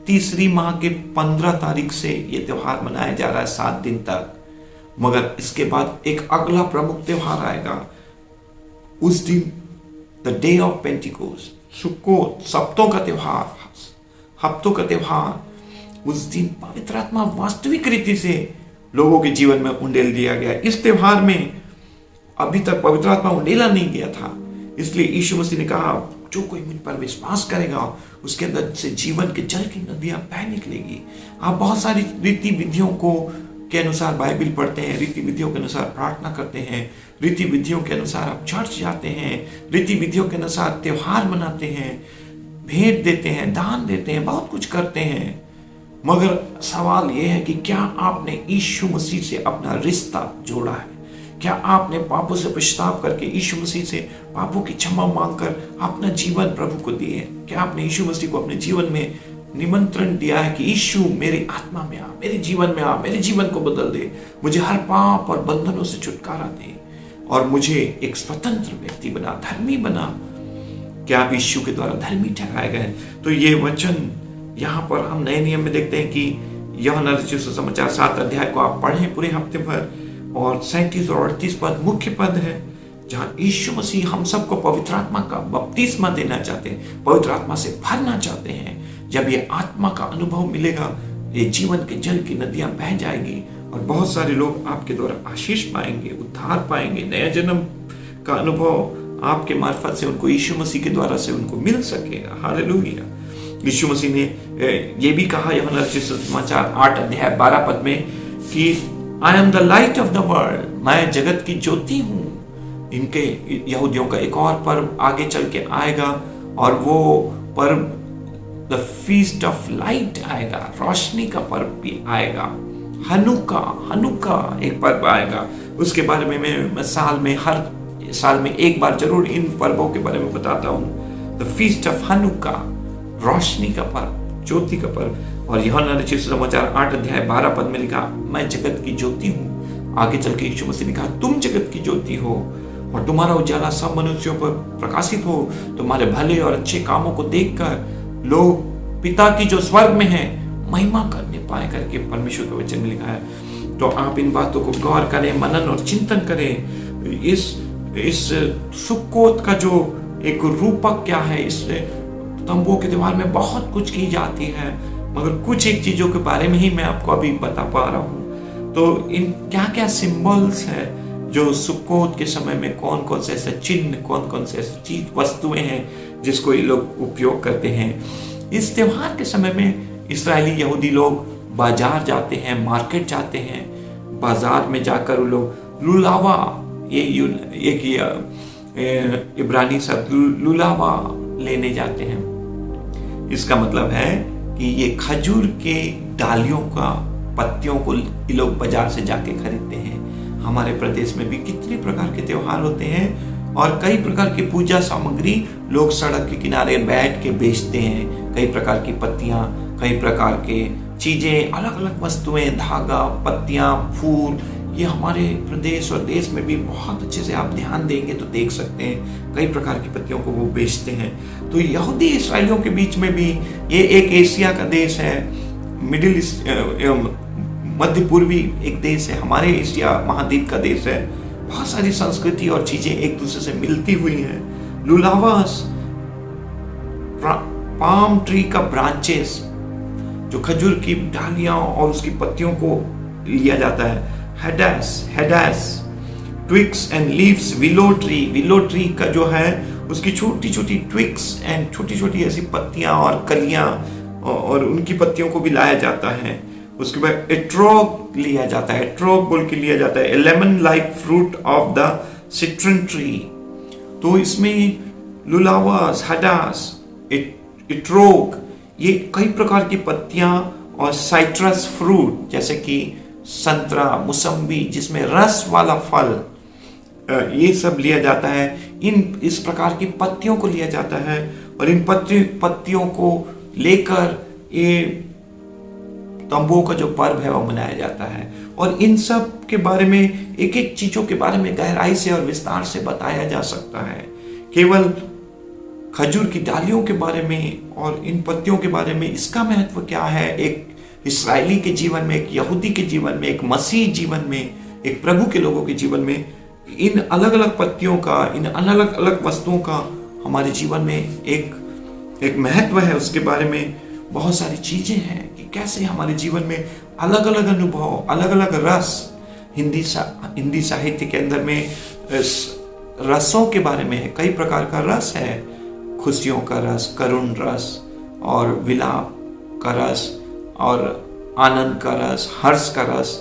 तीसरी माह के 15 तारीख से ये त्योहार मनाया जा रहा है 7 दिन तक, मगर इसके बाद एक अगला प्रमुख त्योहार आएगा। उस दिन द डे ऑफ पेंटिकोस्ट, सुक्कोत, सप्तों का त्योहार, हफ्तों का त्योहार, उस दिन पवित्र आत्मा वास्तविक रीति से लोगों के जीवन में उंडेल दिया गया। इस त्योहार में अभी तक पवित्र आत्मा उंडेला नहीं गया था, इसलिए यीशु मसीह ने कहा जो कोई मुझ पर विश्वास करेगा उसके अंदर से जीवन के जल की नदियां बह निकलेगी। आप बहुत सारी रीति विधियों को के अनुसार बाइबल पढ़ते हैं, रीति विधियों के अनुसार प्रार्थना करते हैं, रीति विधियों के अनुसार आप चर्च जाते हैं, रीति विधियों के अनुसार त्योहार मनाते हैं, भेंट देते हैं, दान देते हैं, बहुत कुछ करते हैं, मगर सवाल यह है कि क्या आपने यीशु मसीह से अपना रिश्ता जोड़ा है? क्या आपने पापों से पश्चाताप करके यीशु मसीह से पापों की क्षमा मांगकर अपना जीवन प्रभु को दिए? क्या आपने यीशु मसीह को अपने जीवन में निमंत्रण दिया है कि यीशु मेरी आत्मा में आ, मेरे जीवन में आ, मेरे जीवन को बदल दे, मुझे हर पाप और बंधनों से छुटकारा दे और मुझे एक स्वतंत्र व्यक्ति बना, धर्मी बना? क्या आप यीशु के द्वारा धर्मी ठहराए गए? तो ये वचन यहाँ पर हम नए नियम में देखते हैं कि यूहन्ना रचित सुसमाचार 7 अध्याय को आप पढ़ें पूरे हफ्ते भर, और 37 और 38 पद मुख्य पद है, जहां यीशु मसीह हम सबको पवित्र आत्मा का बपतिस्मा देना चाहते हैं, पवित्र आत्मा से भरना चाहते हैं। जब ये आत्मा का अनुभव मिलेगा, ये जीवन के जल की नदियां बह जाएगी और बहुत सारे लोग आपके द्वारा आशीष पाएंगे, उद्धार पाएंगे, नया जन्म का अनुभव आपके मार्फत से उनको यीशु मसीह के द्वारा से उनको मिल सकेगा। हालेलुया। यीशु मसीह ने ये भी कहा यूहन्ना रचित सुसमाचार 8 अध्याय 12 पद में कि I am the light of the world, मैं जगत की ज्योति हूं। इनके यहूदियों का एक और पर्व आगे चल के आएगा, और वो पर्व द फीस्ट ऑफ लाइट आएगा, रोशनी का पर्व भी आएगा। हनुका एक पर्व आएगा, उसके बारे में मैं हर साल में एक बार जरूर इन पर्वों के बारे में बताता हूँ। द फीस्ट ऑफ हनुका, रोशनी का पर्व, ज्योति का पर्व। और यूहन्ना रचित सुसमाचार 8 अध्याय 12 पद में लिखा, मैं जगत की ज्योति हूँ। आगे चल के यीशु मसीह ने कहा, तुम जगत की ज्योति हो और तुम्हारा उजाला सब मनुष्यों पर प्रकाशित हो। तुम्हारे भले और अच्छे कामों को देखकर लोग पिता की जो स्वर्ग में है महिमा करने पाए, करके परमेश्वर के वचन में लिखा है। तो आप इन बातों को गौर करें, मनन और चिंतन करें। इस सुक्कोत का जो एक रूपक क्या है, इस तंबुओं के त्योहार में बहुत कुछ की जाती है, मगर कुछ एक चीजों के बारे में ही मैं आपको अभी बता पा रहा हूँ। तो इन क्या क्या सिंबल्स है जो सुक्कोत के समय में, कौन कौन से ऐसे चिन्ह, कौन कौन से ऐसी चीज वस्तुएं हैं जिसको ये लोग उपयोग करते हैं। इस त्योहार के समय में इस्राएली यहूदी लोग बाजार जाते हैं, मार्केट जाते हैं। बाजार में जाकर वो लोग लुलावा, ये एक इब्रानी शब्द लुलावा लेने जाते हैं। इसका मतलब है कि ये खजूर के डालियों का, पत्तियों को ये लोग बाजार से जाके खरीदते हैं। हमारे प्रदेश में भी कितने प्रकार के त्योहार होते हैं और कई प्रकार की पूजा सामग्री लोग सड़क के किनारे बैठ के बेचते हैं। कई प्रकार की पत्तियां, कई प्रकार के चीजें, अलग अलग वस्तुएं, धागा, पत्तियां, फूल, ये हमारे प्रदेश और देश में भी बहुत अच्छे से आप ध्यान देंगे तो देख सकते हैं। कई प्रकार की पत्तियों को वो बेचते हैं। तो यहूदी इसराइलियों के बीच में भी, ये एक एशिया का देश है, मिडिल ईस्ट, मध्य पूर्वी एक देश है, हमारे एशिया महाद्वीप का देश है। बहुत सारी संस्कृति और चीजें एक दूसरे से मिलती हुई हैं। लुलावास, पाम ट्री का ब्रांचेस, जो खजूर की डालियां और उसकी पत्तियों को लिया जाता है। हेडास, twigs and leaves, willow tree का जो है उसकी छोटी छोटी ट्विक्स एंड छोटी छोटी ऐसी पत्तियां और कलियां और उनकी पत्तियों को भी लाया जाता है। उसके बाद एट्रोग लिया जाता है, एट्रोग बोल के लिया जाता है, lemon like fruit of the सिट्रन tree. तो इसमें लुलावास, हडास, एट्रोग, ये कई प्रकार की पत्तियां और साइट्रस फ्रूट जैसे कि संतरा, मौसम्बी, जिसमें रस वाला फल, ये सब लिया जाता है। इस प्रकार की पत्तियों को लिया जाता है और इन पत्तियों को लेकर ये तंबुओं का जो पर्व है वो मनाया जाता है। और इन सब के बारे में, एक एक चीजों के बारे में गहराई से और विस्तार से बताया जा सकता है। केवल खजूर की डालियों के बारे में और इन पत्तियों के बारे में इसका महत्व क्या है, एक इस्राएली के जीवन में, एक यहूदी के जीवन में, एक मसीह जीवन में, एक प्रभु के लोगों के जीवन में, इन अलग अलग पत्तियों का, इन अलग अलग वस्तुओं का हमारे जीवन में एक महत्व है। उसके बारे में बहुत सारी चीजें हैं कि कैसे हमारे जीवन में अलग अलग अनुभव, अलग अलग रस, हिंदी साहित्य के अंदर में रसों के बारे में है। कई प्रकार का रस है, खुशियों का रस, करुण रस और विलाप का रस और आनंद का रस, हर्ष का रस,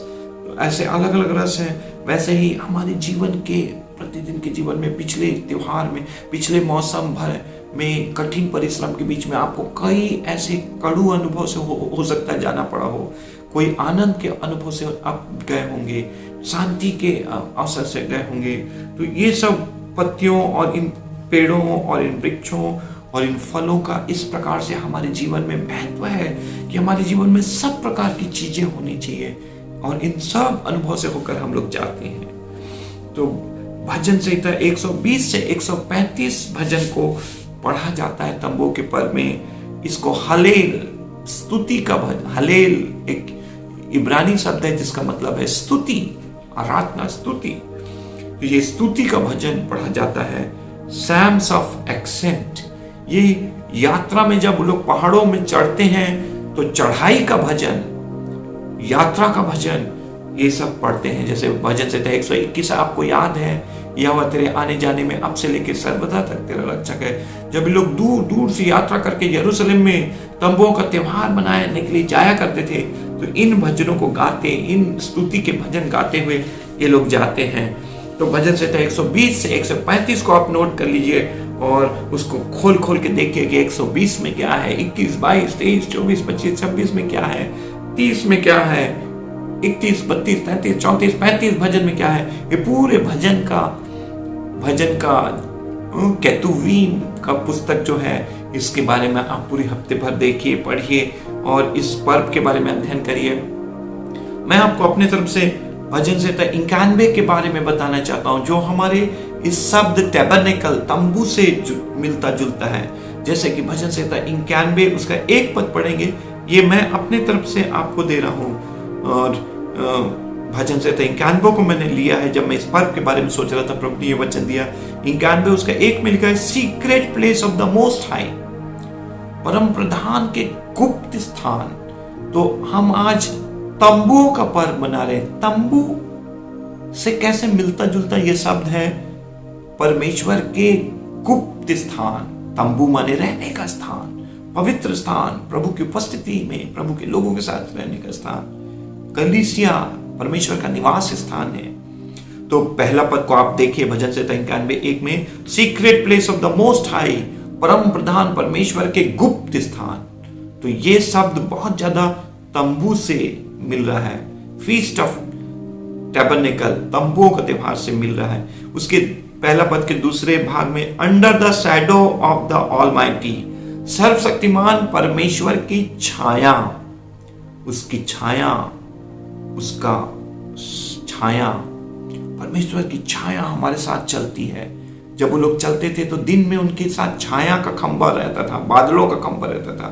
ऐसे अलग अलग रस हैं। वैसे ही हमारे जीवन के, प्रतिदिन के जीवन में, पिछले त्योहार में, पिछले मौसम भर में कठिन परिश्रम के बीच में आपको कई ऐसे कड़ू अनुभव से हो सकता है जाना पड़ा हो। कोई आनंद के अनुभव से आप गए होंगे, शांति के अवसर से गए होंगे। तो ये सब पत्तियों और इन पेड़ों और इन वृक्षों और इन फलों का इस प्रकार से हमारे जीवन में महत्व है कि हमारे जीवन में सब प्रकार की चीजें होनी चाहिए और इन सब अनुभव से होकर हम लोग जाते हैं। तो भजन संहिता 120 से 135 भजन को पढ़ा जाता है तंबुओं के पर्व में। इसको हलेल, स्तुति का भजन, हलेल एक इब्रानी शब्द है जिसका मतलब है स्तुति, आराधना, स्तुति। तो ये स्तुति का भजन पढ़ा जाता है, सैम्स ऑफ एक्सेंट। ये यात्रा में जब लोग पहाड़ों में चढ़ते हैं तो चढ़ाई का भजन, यात्रा का भजन, ये सब पढ़ते हैं। जैसे भजन संहिता 121 आपको याद है, यहोवा तेरे आने जाने में अब से लेकर सर्वदा तक तेरा रक्षक है। जब लोग दूर दूर से यात्रा करके यरूशलेम में तंबुओं का त्योहार मनाने के लिए जाया करते थे, तो इन भजनों को गाते, इन स्तुति के भजन गाते हुए ये लोग जाते हैं। तो भजन संहिता 120 से 135 को आप नोट कर लीजिए और उसको खोल खोल के देखिए कि 120 में क्या है, 21, 22, 23, 24, 25, 26 में क्या है, 30 में क्या है, 31, 32, 33, 34, 35 भजन में क्या है। ये पूरे भजन का केतुवीन का पुस्तक जो है, इसके बारे में आप पूरे हफ्ते भर देखिए, पढ़िए और इस पर्व के बारे में अध्ययन करिए। मैं आपको अपने तरफ से भजन संहिता 91 के बारे में बताना चाहता हूं, जो हमारे इस शब्द टैबरनेकल, तंबू से मिलता जुलता है। जैसे कि भजन संहिता 91 उसका एक पद पढ़ेंगे, ये मैं अपने तरफ से आपको दे रहा हूं। और भजन संहिता 91 को मैंने लिया है जब मैं इस पर्व के बारे में सोच रहा था, प्रभु ने ये वचन दिया। 91 उसका एक में लिखा है, secret place of the most high, परम प्रधान के गुप्त स्थान। तो हम आज तंबुओं का पर्व मना रहे हैं। तंबू से कैसे मिलता जुलता ये शब्द है, परमेश्वर के गुप्त स्थान। तंबू माने रहने का स्थान, पवित्र स्थान, प्रभु की उपस्थिति में प्रभु के लोगों के साथ रहने का स्थान। कलीसिया परमेश्वर का निवास स्थान है। तो पहला पद को आप देखिए भजन संहिता 91:1 में, secret place of the most high, परम प्रधान परमेश्वर के गुप्त स्थान। तो ये शब्द बहुत ज्यादा तंबू से मिल रहा है। फीस्ट ऑफ टैबरनेकल, तंबुओं का त्योहार से मिल रहा है। उसके पहला पद के दूसरे भाग में, under the shadow of the almighty, सर्वशक्तिमान परमेश्वर की छाया, उसकी छाया, उसका छाया, परमेश्वर की छाया हमारे साथ चलती है। जब वो लोग चलते थे तो दिन में उनके साथ छाया का खंभा रहता था, बादलों का खंभा रहता था।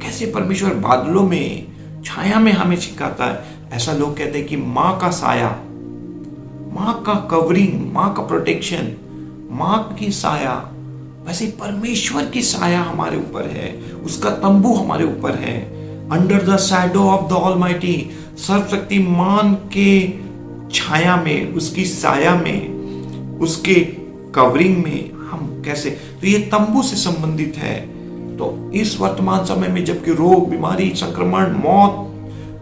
कैसे परमेश्वर बादलों में, छाया में हमें सिखाता है। ऐसा लोग कहते हैं कि माँ का साया, माँ का कवरिंग, माँ का प्रोटेक्शन, माँ की साया, वैसे परमेश्वर की साया हमारे ऊपर है, उसका तंबू हमारे ऊपर है। Under the shadow of the almighty, सर्वशक्तिमान के छाया में, उसकी साया में, उसके कवरिंग में हम कैसे, तो ये तंबू से संबंधित है। तो इस वर्तमान समय में जबकि रोग, बीमारी, संक्रमण, मौत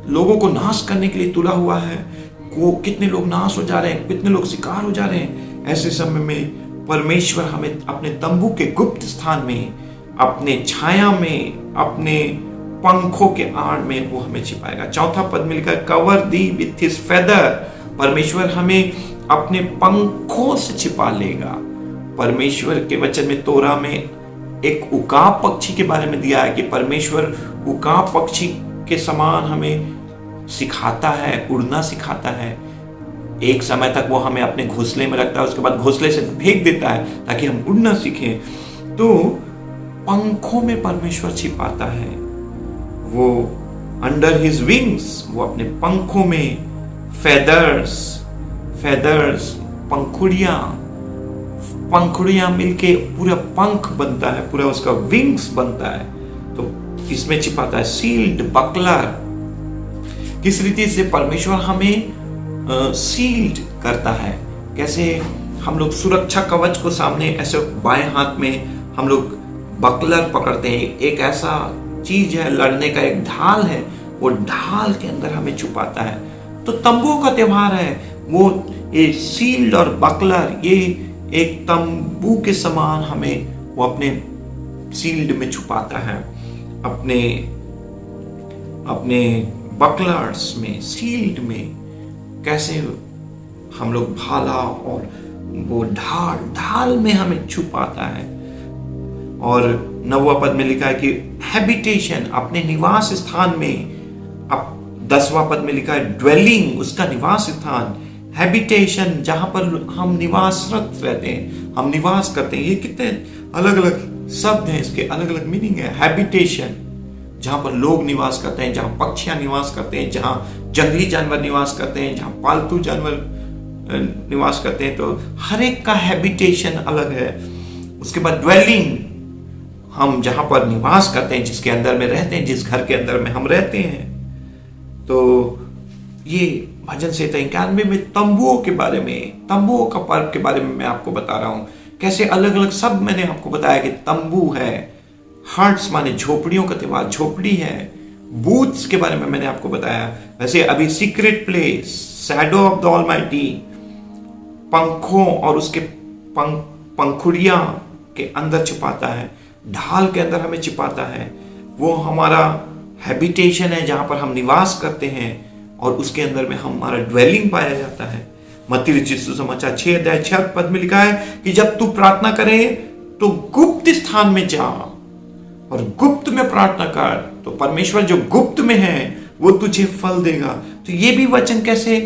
लोगों को नाश करने के लिए तुला हुआ है, कितने लोग नाश हो जा रहे हैं, कितने लोग शिकार हो जा रहे हैं, ऐसे समय में परमेश्वर हमें अपने तंबू के गुप्त स्थान में, अपने छाया में, अपने पंखों के आड़ में वो हमें छिपाएगा। चौथा पद में लिखा है, cover the with his feather, परमेश्वर हमें अपने पंखों से छिपा लेगा। परमेश्वर के वचन में, तोरा में एक उकाब पक्षी के बारे में दिया है कि परमेश्वर उकाब पक्षी के समान हमें सिखाता है, उड़ना सिखाता है। एक समय तक वो हमें अपने घोंसले में रखता है, उसके बाद घोंसले से फेंक देता है ताकि हम उड़ना सीखें। तो पंखों में परमेश्वर छिपाता है, वो अंडर हिज विंग्स, वो अपने पंखों में, फेदर्स, पंखुड़ियां मिलके पूरा पंख बनता है, पूरा उसका विंग्स बनता है। तो इसमें छिपाता है। सील्ड, बकलर, किस रीति से परमेश्वर हमें सील्ड करता है। कैसे हम लोग सुरक्षा कवच को सामने ऐसे बाएं हाथ में हम लोग बकलर पकड़ते हैं, एक ऐसा चीज है, लड़ने का एक ढाल है, वो ढाल के अंदर हमें छुपाता है। तो तंबुओं का त्योहार है, वो ये सील्ड और बकलर, ये एक तंबू के समान हमें वो अपने सील्ड में छुपाता है, अपने बकलर्स में, सील्ड में। कैसे हम लोग भाला और वो ढाल में हमें छुपाता है। और 9वां पद में लिखा है कि हैबिटेशन, अपने निवास स्थान में। अब 10वां पद में लिखा है ड्वेलिंग, उसका निवास स्थान। हैबिटेशन, जहां पर हम निवासरत रहते हैं, हम निवास करते हैं। ये कितने अलग अलग शब्द हैं, इसके अलग अलग मीनिंग है। हैबिटेशन जहां पर लोग निवास करते हैं, जहां पक्षियां निवास करते हैं, जहां जंगली जानवर निवास करते हैं, जहां पालतू जानवर निवास करते हैं, तो हर एक का हैबिटेशन अलग है। उसके बाद ड्वेलिंग, हम जहां पर निवास करते हैं, जिसके अंदर में रहते हैं, जिस घर के अंदर में हम रहते हैं। तो ये भजन संहिता 91 में तंबुओं के बारे में, तंबुओं का पर्व के बारे में मैं आपको बता रहा हूं। कैसे अलग अलग सब मैंने आपको बताया कि तंबू है, हर्ट्स माने झोपड़ियों का त्योहार, झोपड़ी है, बूथ्स के बारे में मैंने आपको बताया। वैसे अभी secret place, shadow of the almighty, पंखों और उसके पंखुड़ियां के अंदर छिपाता है, ढाल के अंदर हमें छिपाता है। वो हमारा हैबिटेशन है जहां पर हम निवास करते हैं और उसके अंदर में हमारा ड्वेलिंग पाया जाता है। मत्ती रचित सुसमाचार 6 अध्याय 6 पद में लिखा है कि जब तू प्रार्थना करे तो गुप्त स्थान में जा और गुप्त में प्रार्थना कर, तो परमेश्वर जो गुप्त में है वो तुझे फल देगा। तो ये भी वचन कैसे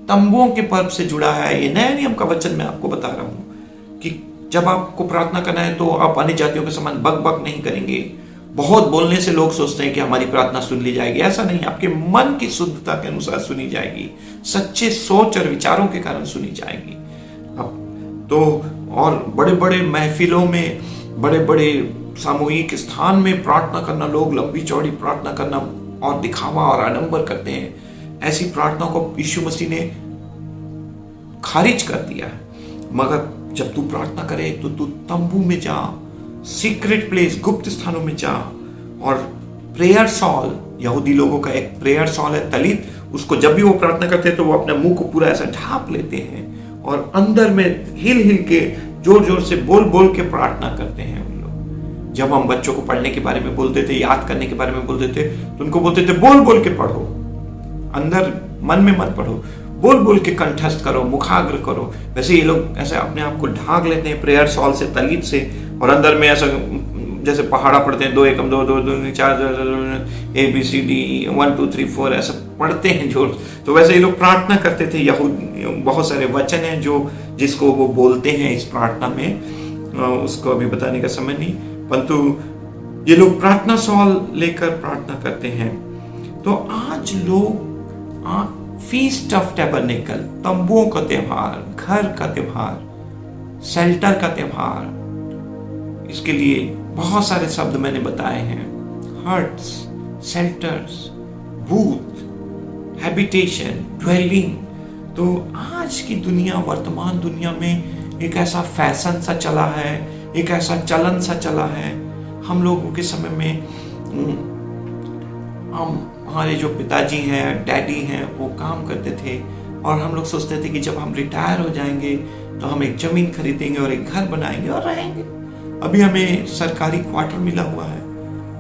तंबुओं के पर्व से जुड़ा है। ये नया नियम का वचन मैं आपको बता रहा हूं कि जब आपको प्रार्थना करना है तो आप अन्य जातियों के समान बक बक नहीं करेंगे। बहुत बोलने से लोग सोचते हैं कि हमारी प्रार्थना सुन ली जाएगी, ऐसा नहीं। आपके मन की शुद्धता के अनुसार सुनी जाएगी, सच्चे सोच और विचारों के कारण सुनी जाएगी। अब तो और बड़े बड़े महफिलों में, बड़े बड़े सामूहिक स्थान में प्रार्थना करना, लोग लंबी चौड़ी प्रार्थना करना और दिखावा और आडंबर करते हैं। ऐसी प्रार्थनाओं को यीशु मसीह ने खारिज कर दिया है। मगर जब तू प्रार्थना करे तो तू तंबू में जा, सीक्रेट प्लेस, गुप्त स्थानों में जा। और प्रेयर सॉल, यहूदी लोगों का एक प्रेयर सॉल है तलित, उसको जब भी वो प्रार्थना करते हैं तो वो अपने मुंह को पूरा ऐसा ढांप लेते हैं और अंदर में हिल हिल के जोर जोर से बोल बोल के प्रार्थना करते हैं उन लोग। जब हम बच्चों को पढ़ने के बारे में बोलते थे, याद करने के बारे में बोलते थे, तो उनको बोलते थे बोल बोल के पढ़ो, अंदर मन में मत पढ़ो, बोल बोल के कंठस्थ करो, मुखाग्र करो। वैसे ये लोग ऐसे अपने आप को ढांक लेते हैं प्रेयर सॉल से, तलीत से, और अंदर में ऐसा जैसे पहाड़ा पढ़ते हैं, 2 एकम 2 2 2 4 ABCD 1 2 3 4 ऐसा पढ़ते हैं जोर। तो वैसे ये लोग प्रार्थना करते थे। बहुत सारे वचन हैं जो जिसको वो बोलते हैं इस प्रार्थना में, उसको अभी बताने का समय नहीं, परंतु ये लोग प्रार्थना सॉल लेकर प्रार्थना करते हैं। तो आज लोग फीस्ट ऑफ टैबरनेकल, तंबुओं का त्योहार, घर का त्योहार, शेल्टर का त्योहार, इसके लिए बहुत सारे शब्द मैंने बताए हैं। Huts, shelters, booth, habitation, dwelling. तो आज की दुनिया, वर्तमान दुनिया में एक ऐसा फैशन सा चला है, एक ऐसा चलन सा चला है। हम लोगों के समय में हमारे जो पिताजी हैं, डैडी हैं, वो काम करते थे और हम लोग सोचते थे कि जब हम रिटायर हो जाएंगे तो हम एक जमीन खरीदेंगे और एक घर बनाएंगे और रहेंगे। अभी हमें सरकारी क्वार्टर मिला हुआ है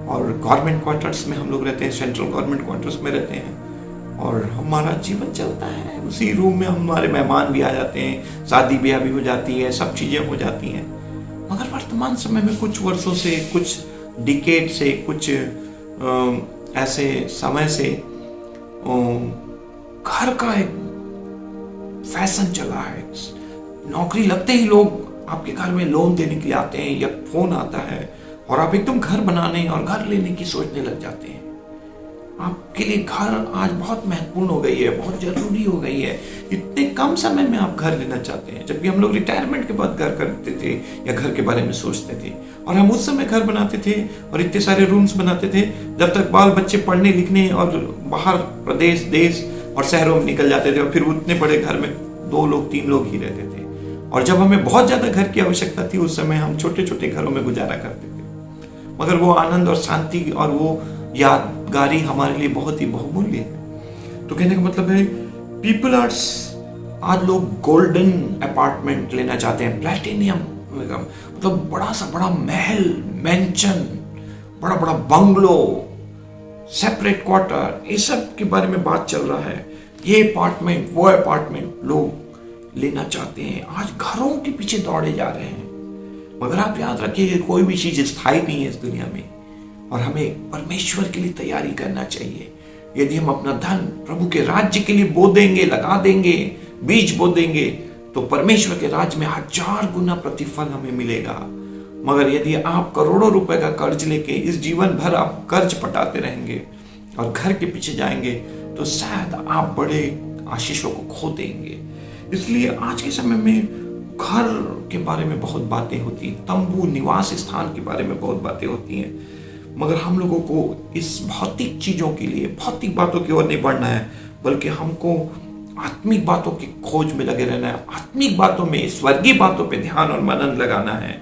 और गवर्नमेंट क्वार्टर्स में हम लोग रहते हैं, सेंट्रल गवर्नमेंट क्वार्टर्स में रहते हैं और हमारा जीवन चलता है। उसी रूम में हमारे मेहमान भी आ जाते हैं, शादी ब्याह भी हो जाती है, सब चीज़ें हो जाती हैं। मगर वर्तमान समय में कुछ वर्षों से, कुछ डिकेड से, कुछ ऐसे समय से घर का एक फैशन चला है। नौकरी लगते ही लोग आपके घर में लोन देने के लिए आते हैं या फोन आता है और आप एकदम घर बनाने और घर लेने की सोचने लग जाते हैं। आपके लिए घर आज बहुत महत्वपूर्ण हो गई है, बहुत जरूरी हो गई है। इतने कम समय में आप घर लेना चाहते हैं, जबकि हम लोग रिटायरमेंट के बाद घर करते थे या घर के बारे में सोचते थे। और हम उस समय घर बनाते थे और इतने सारे रूम्स बनाते थे जब तक बाल बच्चे पढ़ने लिखने और बाहर प्रदेश, देश और शहरों में निकल जाते थे और फिर उतने बड़े घर में 2 लोग 3 लोग ही रहते थे। और जब हमें बहुत ज्यादा घर की आवश्यकता थी, उस समय हम छोटे छोटे घरों में गुजारा करते थे। मगर वो आनंद और शांति और वो यादगारी हमारे लिए बहुत ही बहुमूल्य है। तो कहने का मतलब है पीपल आर्ट्स, आज लोग गोल्डन अपार्टमेंट लेना चाहते हैं, प्लैटिनियम, मतलब बड़ा सा बड़ा महल, मैंशन, बड़ा बड़ा बंगलो, सेपरेट क्वार्टर, ये सब के बारे में बात चल रहा है। ये अपार्टमेंट, वो अपार्टमेंट लोग लेना चाहते हैं। आज घरों के पीछे दौड़े जा रहे हैं। मगर आप याद रखिए, कोई भी चीज स्थायी नहीं है इस दुनिया में और हमें परमेश्वर के लिए तैयारी करना चाहिए। यदि हम अपना धन प्रभु के राज्य के लिए बो देंगे, लगा देंगे, बीज बो देंगे, तो परमेश्वर के राज्य में 1000 गुना प्रतिफल हमें मिलेगा। मगर यदि आप करोड़ों रुपए का कर्ज लेके इस जीवन भर आप कर्ज पटाते रहेंगे और घर के पीछे जाएंगे तो शायद आप बड़े आशीषों को खो देंगे। इसलिए आज के समय में घर के बारे में बहुत बातें होती हैं, तंबू निवास स्थान के बारे में बहुत बातें होती हैं, मगर हम लोगों को इस भौतिक चीजों के लिए भौतिक बातों की ओर नहीं बढ़ना है, बल्कि हमको आत्मिक बातों की खोज में लगे रहना है। आत्मिक बातों में, स्वर्गीय बातों पे ध्यान और मनन लगाना है।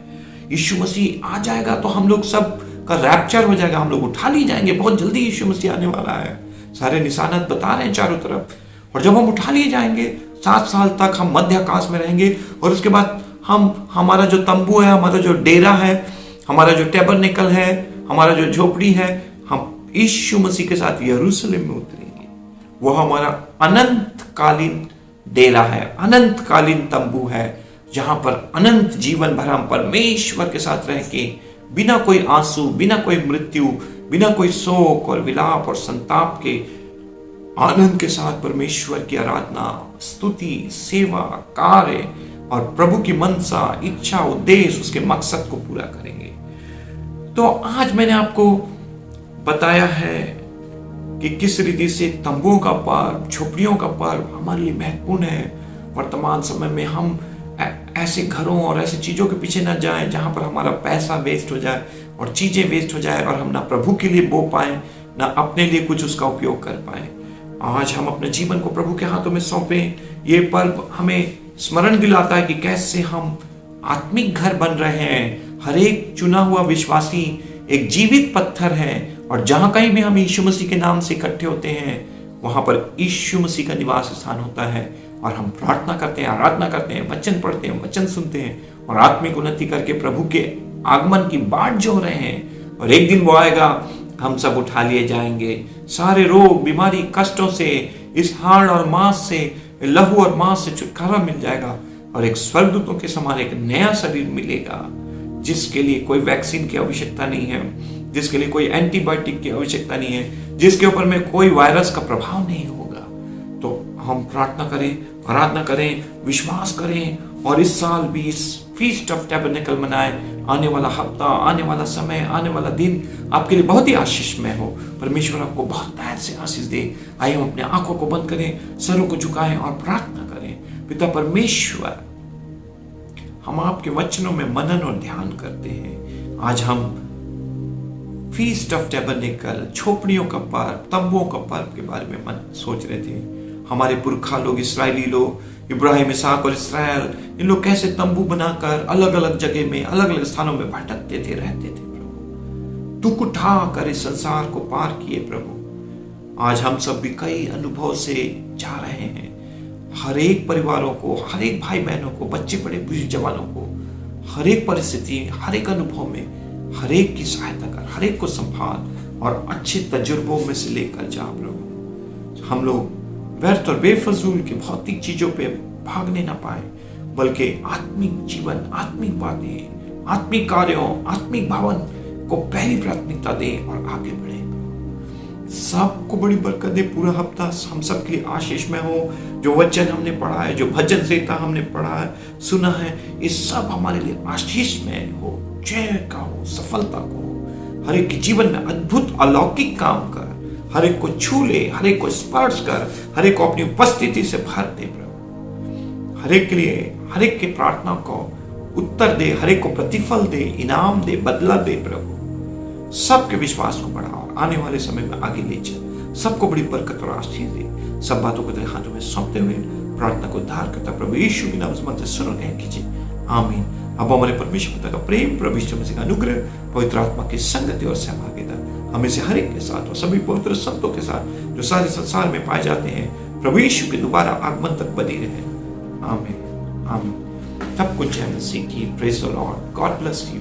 यीशु मसीह आ जाएगा तो हम लोग सब का रैप्चर हो जाएगा, हम लोग उठा लिए जाएंगे। बहुत जल्दी यीशु मसीह आने वाला है, सारे निशानात बता रहे हैं चारों तरफ। और जब हम उठा लिए जाएंगे 7 साल तक हम मध्य आकाश में रहेंगे, और उसके बाद हमारा जो तंबू है, हमारा जो डेरा है, हमारा जो टैबरनेकल है, हमारा जो झोपड़ी है, हम यीशु मसीह के साथ यरूशलेम में उतरेंगे। वो हमारा अनंतकालीन डेरा है, अनंतकालीन तंबू है, जहां पर अनंत जीवन भर हम परमेश्वर के साथ रह के बिना कोई आंसू, बिना कोई मृत्यु, बिना कोई शोक और विलाप और संताप के आनंद के साथ परमेश्वर की आराधना, स्तुति, सेवा, कार्य और प्रभु की मनसा, इच्छा, उद्देश्य, उसके मकसद को पूरा करेंगे। तो आज मैंने आपको बताया है कि किस रीति से तंबुओं का पर्व, झोपड़ियों का पर्व हमारे लिए महत्वपूर्ण है। वर्तमान समय में हम ऐसे घरों और ऐसे चीजों के पीछे न जाएं जहां पर हमारा पैसा वेस्ट हो जाए और चीजें वेस्ट हो जाए, और हम ना प्रभु के लिए बो पाए, ना अपने लिए कुछ उसका उपयोग कर पाए। आज हम अपने जीवन को प्रभु के हाथों में सौंपें। ये पर्व हमें स्मरण दिलाता है कि कैसे हम आत्मिक घर बन रहे हैं। हर एक चुना हुआ विश्वासी एक जीवित पत्थर है, और जहां कहीं भी हम यीशु मसीह के नाम से इकट्ठे होते हैं वहां पर यीशु मसीह का निवास स्थान होता है। और हम प्रार्थना करते हैं, आराधना करते हैं, वचन पढ़ते हैं, वचन सुनते हैं और आत्मिक उन्नति करके प्रभु के आगमन की बाट जो रहे हैं। और एक दिन वो आएगा, हम सब उठा लिए जाएंगे। सारे रोग, बीमारी, कष्टों से, इस हाड़ और मांस से, लहू और मांस से छुटकारा मिल जाएगा, और एक स्वर्गदूतों के समान एक नया शरीर मिलेगा, जिसके लिए कोई वैक्सीन की आवश्यकता नहीं है, जिसके लिए कोई एंटीबायोटिक की आवश्यकता नहीं है, जिसके ऊपर में कोई वायरस का प्रभाव नहीं होगा। तो हम प्रार्थना करें, आराधना करें, विश्वास करें, और इस साल भी इस फीस्ट ऑफ टैबरनेकल मनाएं। आने वाला हफ्ता, आने वाला समय, आने वाला दिन आपके लिए बहुत ही आशीषमय हो। परमेश्वर आपको बहुत प्यार से आशीष दे। आइए हम अपने आंखों को बंद करें, सरों को झुकाएं और प्रार्थना करें। पिता परमेश्वर, हम आपके वचनों में मनन और ध्यान करते हैं। आज हम फीस्ट ऑफ टैबरनेकल, झोपड़ियों का पर्व, तंबुओं का पर्व के बारे में मन सोच रहे थे। हमारे पुरखा लोग, इस्राएली लोग, इब्राहिम, इसहाक और इस्राएल, इन लोग कैसे तंबू बनाकर अलग अलग जगह में, अलग अलग स्थानों में भटकते थे, रहते थे। प्रभु दुख उठा कर इस संसार को पार किए। प्रभु आज हम सब भी कई अनुभव से जा रहे हैं। हर एक परिवारों को, हर एक भाई बहनों को, बच्चे बड़े बुजुर्ग जवानों को, हर एक परिस्थिति, हर एक अनुभव में हर एक की सहायता कर, हर एक को संभाल और अच्छे तजुर्बों में से लेकर जा। प्रभु हम लोग व्यर्थ और बेफजूल की भौतिक चीजों पे भागने ना पाए, बल्कि आत्मिक जीवन, आत्मिक बातें, आत्मिक कार्यों, आत्मिक भवन को पहली प्राथमिकता दें और आगे बढ़े। सबको बड़ी बरकत दे। पूरा हफ्ता हम सब के लिए आशीषमय हो। जो वचन हमने पढ़ा है, जो भजन संहिता हमने पढ़ा है, सुना है, ये सब हमारे लिए आशीषमय हो, जय का हो, सफलता को हो। हर एक के जीवन में अद्भुत अलौकिक काम कर, हर एक को छू ले, हर एक को स्पर्श कर, हर एक को अपनी उपस्थिति से भर दे। प्रभु हर एक के लिए, हर एक के प्रार्थना को उत्तर दे, हर एक को प्रतिफल दे, इनाम दे, बदला दे। प्रभु सबके विश्वास को बढ़ा और आने वाले समय में आगे ले चल। सबको बड़ी बरकत और आशीष दे। सब बातों को तेरे हाथों में सौंपते हुए प्रार्थना को उद्धार करता प्रभु यीशु के नाम से मंत्र सुनो ग्रहण कीजिए, आमीन। अब हमारे परमेश्वर पिता का प्रेम, प्रभु यीशु मसीह का अनुग्रह, पवित्र आत्मा की संगति और सहभागिता हमें से हर एक के साथ और सभी पवित्र संतों के साथ जो सारे संसार में पाए जाते हैं, प्रभु यीशु के दोबारा आगमन तक बनी रहे, आमीन, आमीन। तब कुछ जय मसीह की। Praise the Lord. God bless you.